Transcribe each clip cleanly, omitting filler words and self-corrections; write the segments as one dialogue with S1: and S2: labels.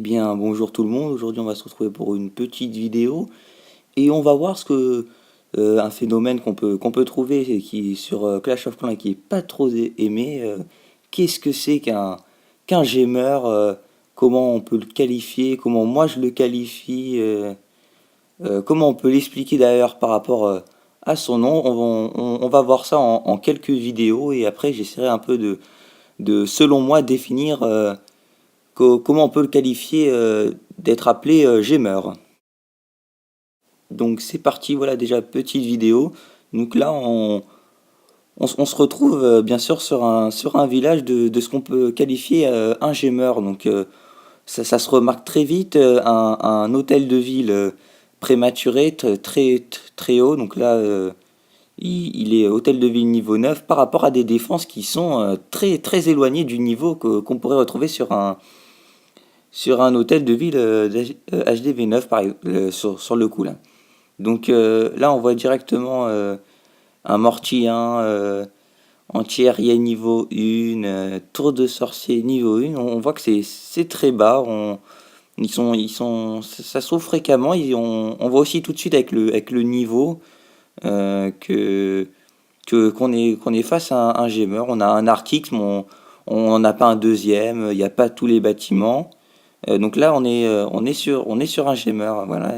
S1: Eh bien, bonjour tout le monde. Aujourd'hui, on va se retrouver pour une petite vidéo et on va voir un phénomène qu'on peut trouver et qui sur Clash of Clans et qui est pas trop aimé. Qu'est-ce que c'est qu'un gemmer, comment on peut le qualifier, comment moi je le qualifie, comment on peut l'expliquer d'ailleurs par rapport à son nom. On va voir ça en quelques vidéos et après j'essaierai un peu selon moi, définir comment on peut le qualifier d'être appelé gemmer. Donc c'est parti, voilà déjà petite vidéo. Donc là on se retrouve bien sûr sur un village de ce qu'on peut qualifier un gemmer. Donc ça se remarque très vite, un hôtel de ville prématuré, très haut. Donc là il est hôtel de ville niveau 9 par rapport à des défenses qui sont très éloignées du niveau qu'on pourrait retrouver sur un hôtel de ville HDV9 sur le coup là. Donc là on voit directement un mortier 1, anti-aérien niveau 1, tour de sorcier niveau 1. On voit que c'est très bas. Ça se trouve fréquemment. On voit aussi tout de suite avec le niveau que qu'on est face à un gemmer. On a un Arc-X, mais on n'a pas un deuxième. Il n'y a pas tous les bâtiments. Donc là, on est sur un gemmer, voilà.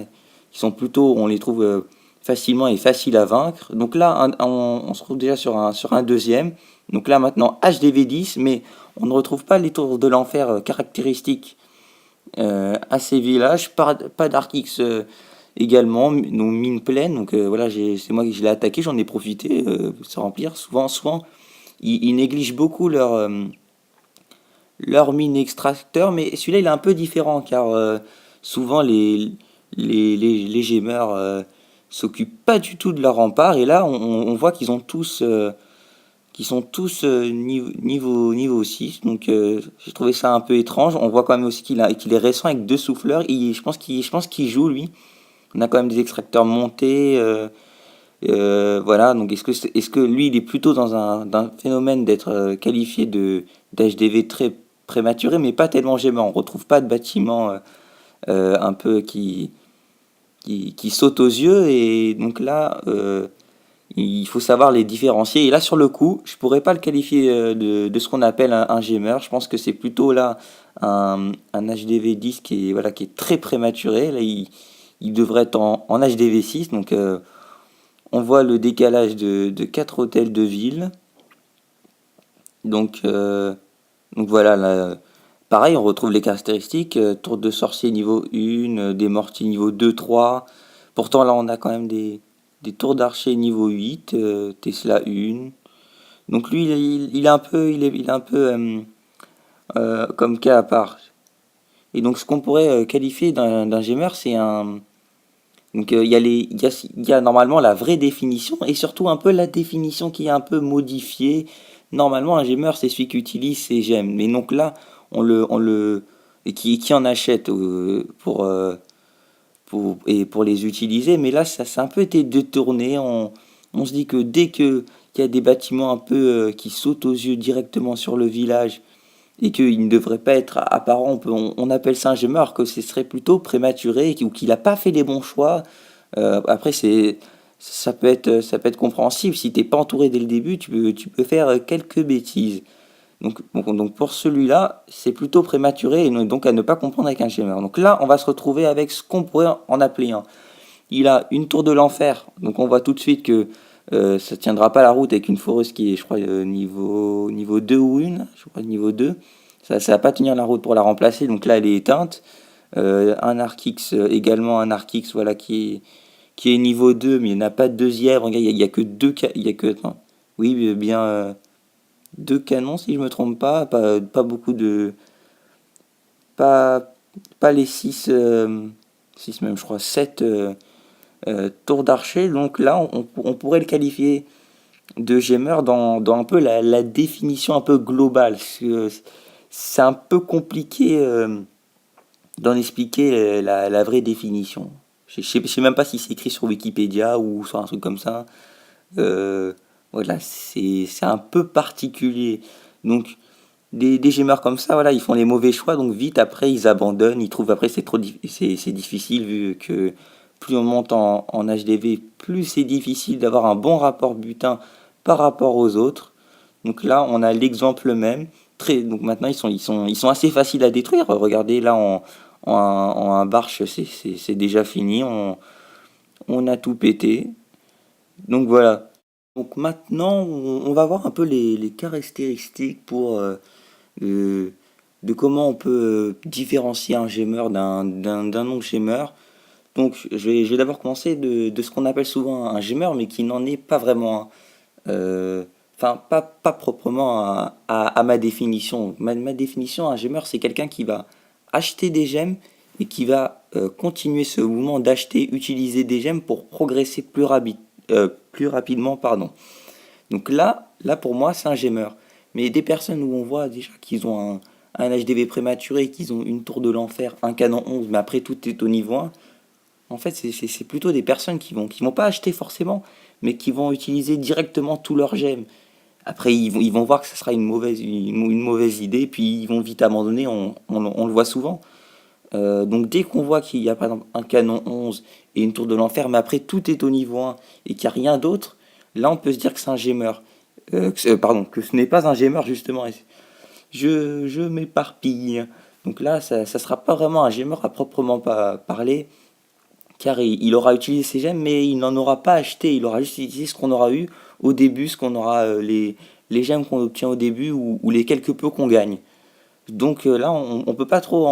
S1: On les trouve facilement et faciles à vaincre. Donc là, on se trouve déjà sur un deuxième. Donc là, maintenant, HDV10, mais on ne retrouve pas les tours de l'enfer caractéristiques à ces villages. Pas d'Arc-X également, nos mines pleines. Donc voilà, c'est moi qui je l'ai attaqué, j'en ai profité pour se remplir. Souvent, ils négligent beaucoup leur mine extracteur, mais celui-là il est un peu différent car souvent les gemeurs s'occupent pas du tout de leur rempart et là on voit qu'ils sont tous niveau 6, donc j'ai trouvé ça un peu étrange. On voit quand même aussi qu'il est récent avec deux souffleurs, je pense qu'il joue lui. On a quand même des extracteurs montés, voilà, donc est-ce que lui il est plutôt dans un phénomène d'être qualifié d'HDV très prématuré, mais pas tellement gémant. On retrouve pas de bâtiment un peu qui saute aux yeux, et donc là, il faut savoir les différencier. Et là, sur le coup, je pourrais pas le qualifier de ce qu'on appelle un gemmer. Je pense que c'est plutôt là un HDV 10 qui est très prématuré. Là, il devrait être en HDV 6, donc on voit le décalage de 4 hôtels de ville. Donc, donc voilà, là, pareil, on retrouve les caractéristiques, tour de sorcier niveau 1, des mortiers niveau 2, 3. Pourtant là on a quand même des tours d'archer niveau 8, Tesla 1. Donc lui il est un peu, il est un peu comme cas à part. Et donc ce qu'on pourrait qualifier d'un gemmer, c'est un... Donc il y a normalement la vraie définition et surtout un peu la définition qui est un peu modifiée. Normalement, un gemmer, c'est celui qui utilise ses gemmes. Mais donc là, et qui en achète pour les utiliser. Mais là, ça a un peu été détourné. On se dit que dès qu'il y a des bâtiments un peu qui sautent aux yeux directement sur le village et qu'il ne devrait pas être apparent, on appelle ça un gemmer, alors que ce serait plutôt prématuré ou qu'il n'a pas fait les bons choix. Après, ça peut être compréhensible. Si t'es pas entouré dès le début, tu peux faire quelques bêtises. Donc pour celui-là, c'est plutôt prématuré et donc à ne pas comprendre avec un gemmer. Donc là, on va se retrouver avec ce qu'on pourrait en appeler un. Il a une tour de l'enfer, donc on voit tout de suite que ça tiendra pas la route avec une foreuse qui est, je crois, niveau 2 ou une, je crois niveau 2. Ça va pas tenir la route pour la remplacer, donc là elle est éteinte. Un Arc-X, également un Arc-X, voilà, qui est niveau 2, mais il n'y en a pas de deuxième. Regarde, il y a que il y a que, attends, oui, bien deux canons si je me trompe pas beaucoup de, pas, pas les 6 6 même, je crois, 7 tours d'archer. Donc là, on pourrait le qualifier de gemmer dans un peu la définition un peu globale. Parce que c'est un peu compliqué d'en expliquer la vraie définition. Je sais même pas si c'est écrit sur Wikipédia ou sur un truc comme ça. Voilà, c'est un peu particulier. Donc, des gémeurs comme ça, voilà, ils font les mauvais choix, donc vite après ils abandonnent, ils trouvent après c'est difficile vu que plus on monte en HDV, plus c'est difficile d'avoir un bon rapport butin par rapport aux autres. Donc là, on a l'exemple même. Donc maintenant, ils sont assez faciles à détruire. Regardez, là, en un barche, c'est déjà fini. On a tout pété. Donc voilà. Donc maintenant, on va voir un peu les caractéristiques de, de comment on peut différencier un gemeur d'un non-gemeur. Donc je vais d'abord commencer de ce qu'on appelle souvent un gemeur, mais qui n'en est pas vraiment un. Enfin, pas proprement à ma définition. Ma définition, un gemeur, c'est quelqu'un qui va acheter des gemmes et qui va continuer ce mouvement d'acheter, utiliser des gemmes pour progresser plus rapidement, pardon. Donc là pour moi, c'est un gemeur. Mais des personnes où on voit déjà qu'ils ont un HDV prématuré, qu'ils ont une tour de l'enfer, un canon 11, mais après tout est au niveau 1, en fait, c'est plutôt des personnes qui vont pas acheter forcément, mais qui vont utiliser directement tous leurs gemmes. Après, ils vont voir que ce sera une mauvaise idée, puis ils vont vite abandonner, on le voit souvent. Donc dès qu'on voit qu'il y a par exemple un canon 11 et une tour de l'enfer, mais après tout est au niveau 1 et qu'il n'y a rien d'autre, là on peut se dire que c'est un gemeur. Pardon, que ce n'est pas un gemeur justement. Je m'éparpille. Donc là, ça sera pas vraiment un gemeur à proprement pas parler, car il aura utilisé ses gemmes, mais il n'en aura pas acheté. Il aura juste utilisé ce qu'on aura eu au début, ce qu'on aura les gemmes qu'on obtient au début ou les quelques peu qu'on gagne. Donc là, on peut pas trop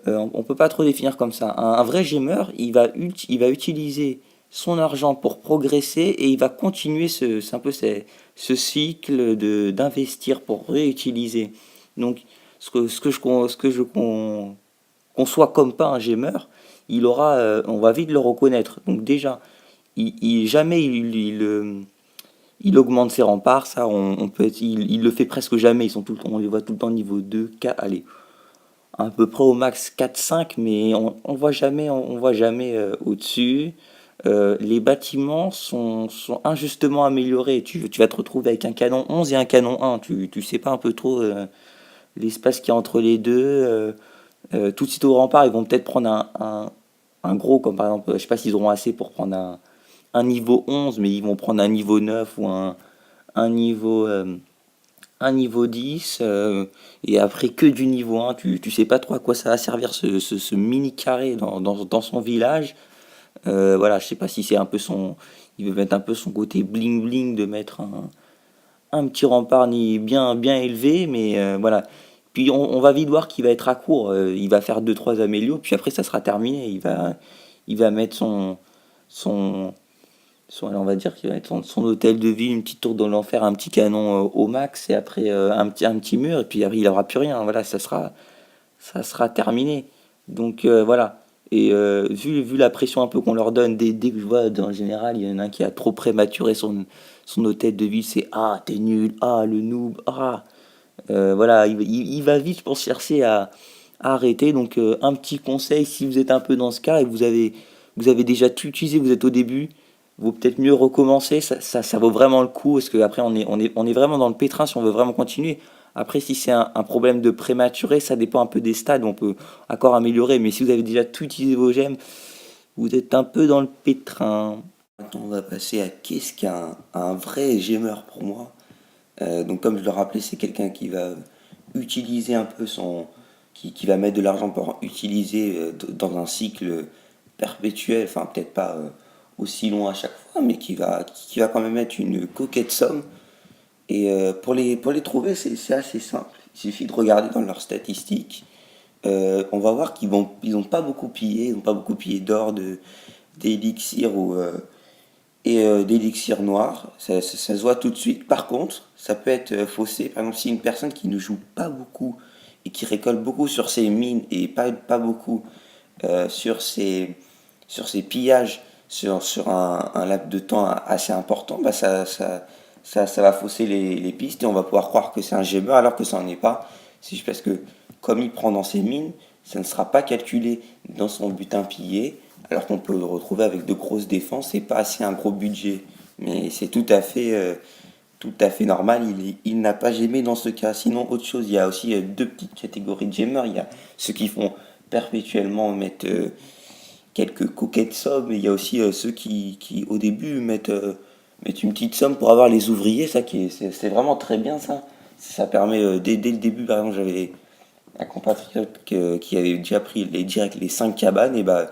S1: on peut pas trop définir comme ça. Un vrai gemeur, il va utiliser son argent pour progresser et il va continuer c'est un peu ce cycle d'investir pour réutiliser. Donc ce que je conçois comme pas un gemeur, on va vite le reconnaître. Donc déjà, jamais il augmente ses remparts, ça il le fait presque jamais, on les voit tout le temps niveau 2, 4, allez, à peu près au max 4-5, mais on voit jamais au-dessus. Les bâtiments sont injustement améliorés. Tu vas te retrouver avec un canon 11 et un canon 1. Tu sais pas un peu trop l'espace qu'il y a entre les deux. Tout de suite au rempart, ils vont peut-être prendre un gros, comme par exemple, je sais pas s'ils auront assez pour prendre un niveau 11, mais ils vont prendre un niveau 9 ou un niveau, euh, un niveau 10, et après que du niveau 1, tu sais pas trop à quoi ça va servir ce mini carré dans son village. Voilà, je sais pas si c'est un peu il veut mettre un peu son côté bling bling de mettre un petit rempart bien élevé, mais voilà. Puis on va vite voir qu'il va être à court, il va faire deux trois amélios, puis après ça sera terminé. Il va mettre son, on va dire qu'il va mettre son hôtel de ville, une petite tour dans l'enfer, un petit canon au max, et après un petit mur, et puis après il n'aura plus rien. Voilà, ça sera terminé. Donc voilà. Et vu la pression un peu qu'on leur donne, dès que je vois, en général, il y en a un qui a trop prématuré son hôtel de ville, c'est ah, t'es nul, ah, le noob, ah. Voilà, il va vite, je pense, chercher à arrêter. Donc un petit conseil, si vous êtes un peu dans ce cas et vous avez déjà tout utilisé, vous êtes au début, vaut peut-être mieux recommencer, ça vaut vraiment le coup, parce qu'après on est vraiment dans le pétrin si on veut vraiment continuer. Après, si c'est un problème de prématuré, ça dépend un peu des stades, on peut encore améliorer, mais si vous avez déjà tout utilisé vos gemmes, vous êtes un peu dans le pétrin. Maintenant, on va passer à qu'est-ce qu'un un vrai gemeur pour moi. Donc comme je le rappelais, c'est quelqu'un qui va utiliser un peu qui va mettre de l'argent pour utiliser dans un cycle perpétuel, enfin peut-être pas aussi long à chaque fois, mais qui va quand même mettre une coquette somme. Et pour les trouver, c'est assez simple. Il suffit de regarder dans leurs statistiques. On va voir ils ont pas beaucoup pillé, ils n'ont pas beaucoup pillé d'or, d'élixir d'élixir noir. Ça se voit tout de suite. Par contre, ça peut être faussé. Par exemple, si une personne qui ne joue pas beaucoup et qui récolte beaucoup sur ses mines et pas beaucoup sur sur ses pillages sur un laps de temps assez important, bah ça va fausser les pistes et on va pouvoir croire que c'est un gemeur alors que ça n'en est pas. C'est juste parce que comme il prend dans ses mines, ça ne sera pas calculé dans son butin pillé, alors qu'on peut le retrouver avec de grosses défenses et pas assez un gros budget. Mais c'est tout à fait tout à fait normal, il n'a pas gémé dans ce cas. Sinon, autre chose, il y a aussi deux petites catégories de gamers. Il y a ceux qui font perpétuellement mettre quelques coquettes sommes, et il y a aussi ceux qui, au début, mettent une petite somme pour avoir les ouvriers. Ça, c'est vraiment très bien, ça. Ça permet, dès le début, par exemple, j'avais un compatriote qui avait déjà pris direct les 5 cabanes, et bah,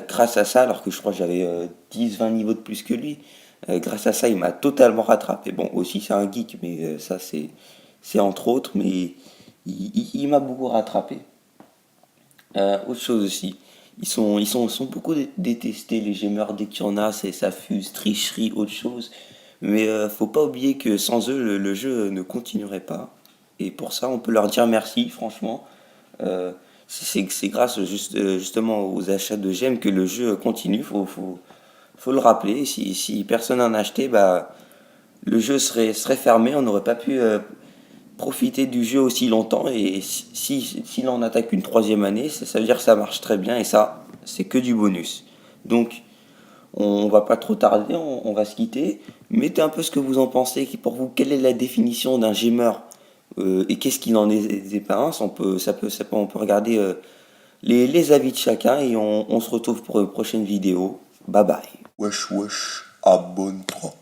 S1: grâce à ça, alors que je crois que j'avais 10-20 niveaux de plus que lui, grâce à ça, il m'a totalement rattrapé. Bon, aussi, c'est un geek, mais ça, c'est entre autres, mais il m'a beaucoup rattrapé. Autre chose aussi, ils sont beaucoup détestés, les gamers, dès qu'il y en a, ça fuse, tricherie, autre chose. Mais faut pas oublier que sans eux, le jeu ne continuerait pas. Et pour ça, on peut leur dire merci, franchement. Euh, c'est grâce justement aux achats de gemmes que le jeu continue. Faut le rappeler. Si personne n'en achetait, bah, le jeu serait fermé. On n'aurait pas pu profiter du jeu aussi longtemps. Et s'il en attaque une troisième année, ça veut dire que ça marche très bien. Et ça, c'est que du bonus. Donc, on va pas trop tarder, on va se quitter. Mettez un peu ce que vous en pensez. Pour vous, quelle est la définition d'un gamer et qu'est-ce qu'il en est pas un? On peut regarder les avis de chacun et on se retrouve pour une prochaine vidéo. Bye bye.
S2: Wesh wesh, abonne-toi.